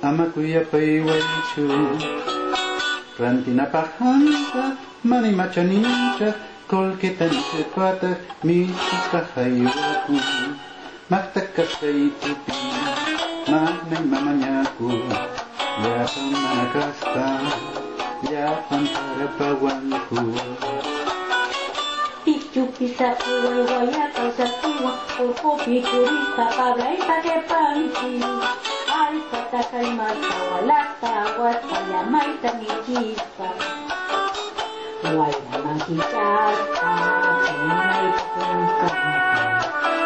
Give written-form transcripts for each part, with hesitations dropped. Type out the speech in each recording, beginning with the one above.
amakuya paiwaichu rantina pahanta mani machanincha kolketan sepata misika hayuaku maktakasaytupi manay mamanyaku yapan manakasta yapan harapawanku Pisa kuwaya kausatua Kopi kurita pablaita que panchi Ay katakai mata walata Wataya maita mijisa Wala mangkijasa Kunay pungkanta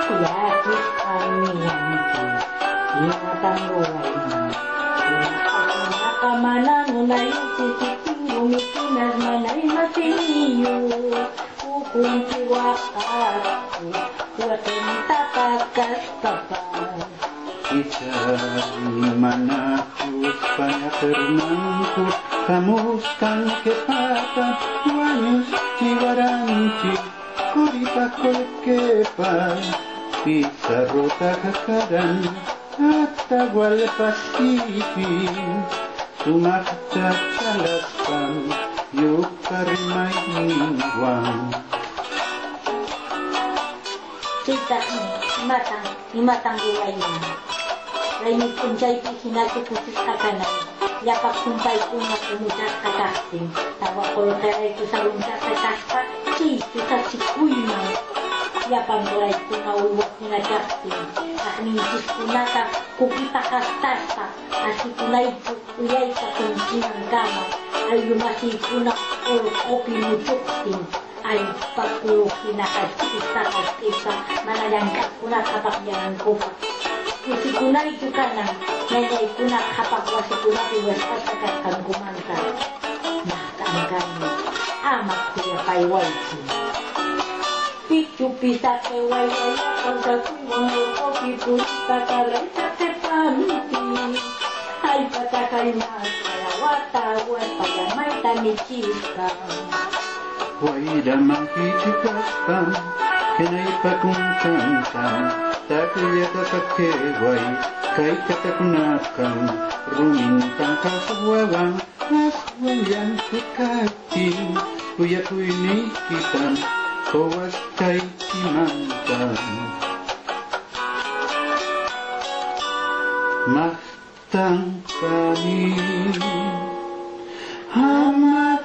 Kuyakit kami yanti Ingatang buhay na Inakamanang unay Sisiting umikinas manay masiniyo Kung tiwakaku Kuwatin tapakas tapas Isa'y manakus panyakarnangku Kamuskan kepatan Wanyus tiwaranchi Kuripakol kepa Pisarota kakaran Atawal pasipi Sumakta chalapan Yukarimay niwang Kita imatang gulay na Rainit kunjay pihinati kusis kakanay Yapak kumpay kuna kumusak kakasing Tawa kolkaray ko sa lunsa kakasta Chisu sa sikuyma Yapang gulay kuna uwak nila kasing Akninsis kunata kukita kastasta Asi kunay uyay sa kunsinang kama Ay lumasi kuna kopi mutuksing Ay pagkulok kinakasisa manayangkat ko na kapakyanan ko pa. Kasi ko na ito ka na, ngayay ko na kapakwasi ko na iwas pasakat kang kumanta. Nakatanggan mo, amak ko ya payway ko. Pichu-pisa ke wayway akong kakuwang ko pipulita kalay sa tepanti. Ay patakay masalawata, wal pagamay tamichika. Waida mangkichikastan, kenay pakuntantan, takuya kakakeway, kay katakunakan, rumintang kasawawang, aswayan kukati, kuya kuinikitan, kawas kay kimantan. Mahtang kami, hamad